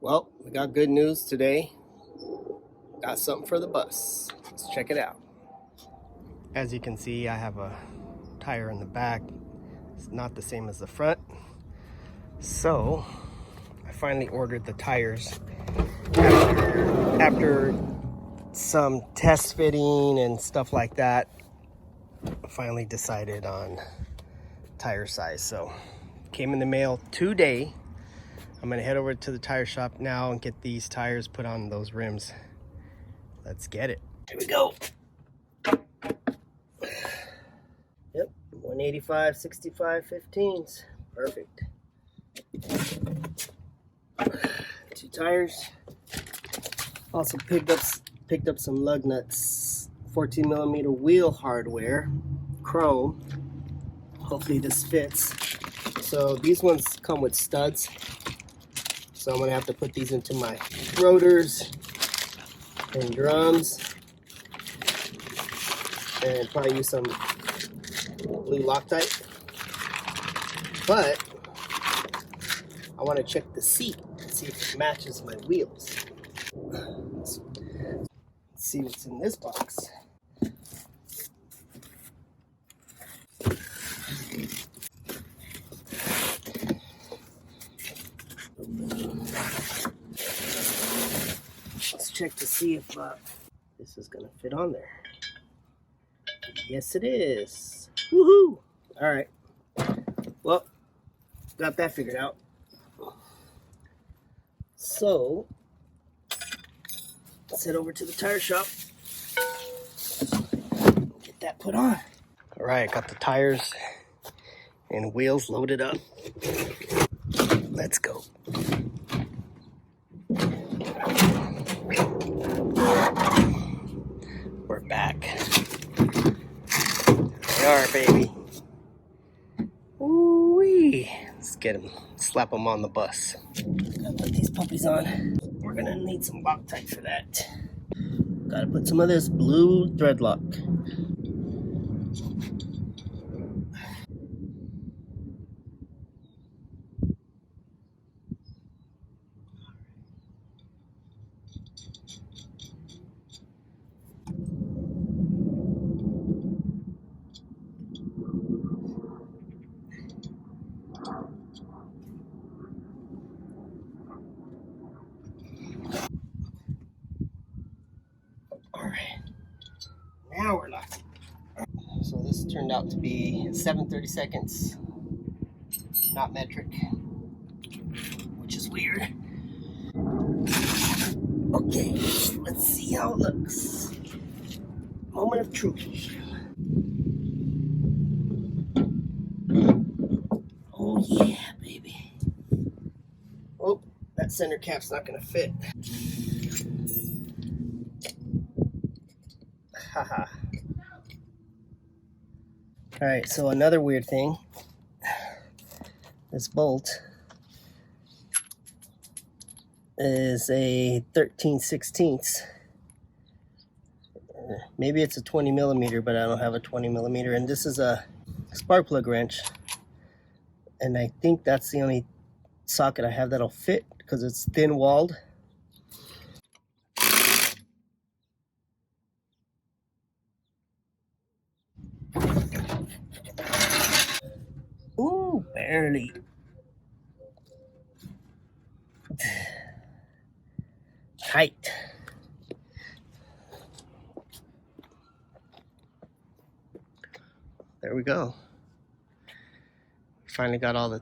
Well, we got good news today. Got something for the bus. Let's check it out. As you can see, I have a tire in the back. It's not the same as the front. So I finally ordered the tires after some test fitting and stuff like that. I finally decided on tire size. So came in the mail today. I'm gonna head over to the tire shop now and get these tires put on those rims. Let's get it. Here we go. Yep, 185, 65, 15s. Perfect. 2 tires. Also picked up some lug nuts. 14 millimeter wheel hardware, chrome. Hopefully this fits. So these ones come with studs. So I'm gonna have to put these into my rotors and drums, and probably use some blue Loctite. But I want to check the seat, see if it matches my wheels. Let's see what's in this box. Let's check to see if this is gonna fit on there. Yes, it is. Woohoo! All right. Well, got that figured out. So let's head over to the tire shop. Get that put on. All right, got the tires and wheels loaded up. Let's go. We're back. They are, baby. Ooh-wee. Let's get them, slap them on the bus. Gotta put these puppies on. We're gonna need some Loctite for that. Gotta put some of this blue thread lock. Alright, now we're locked. So this turned out to be 7/32, not metric, which is weird. Okay, let's see how it looks. Moment of truth. Oh yeah, baby. Oh, that center cap's not gonna fit. Haha. Alright, so another weird thing. This bolt is a 13/16. Maybe it's a 20 millimeter, but I don't have a 20 millimeter. And this is a spark plug wrench. And I think that's the only socket I have that'll fit because it's thin walled. Ooh, barely. Tight. There we go. Finally got all the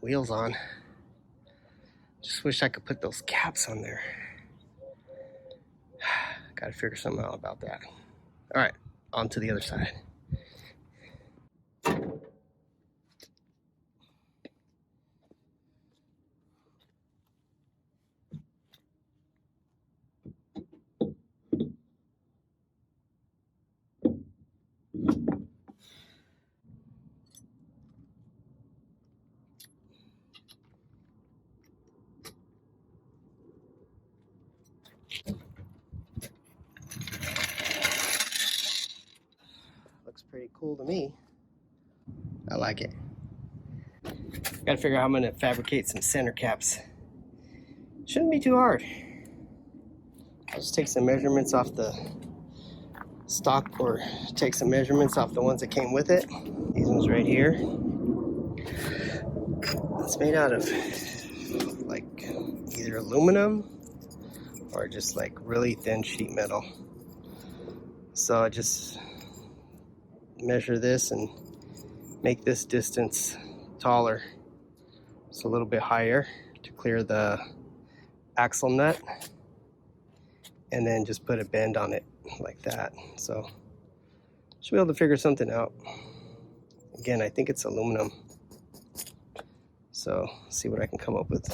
wheels on. Just wish I could put those caps on there. Gotta figure something out about that. All right, on to the other side. Looks pretty cool to me. I like it. Gotta figure out how I'm gonna fabricate some center caps. Shouldn't be too hard. I'll just take some measurements off the stock, or take some measurements off the ones that came with it. These ones right here. It's made out of like either aluminum or just like really thin sheet metal. So I just measure this and make this distance taller. It's a little bit higher to clear the axle nut, and then just put a bend on it like that. So should be able to figure something out. Again, I think it's aluminum. So see what I can come up with.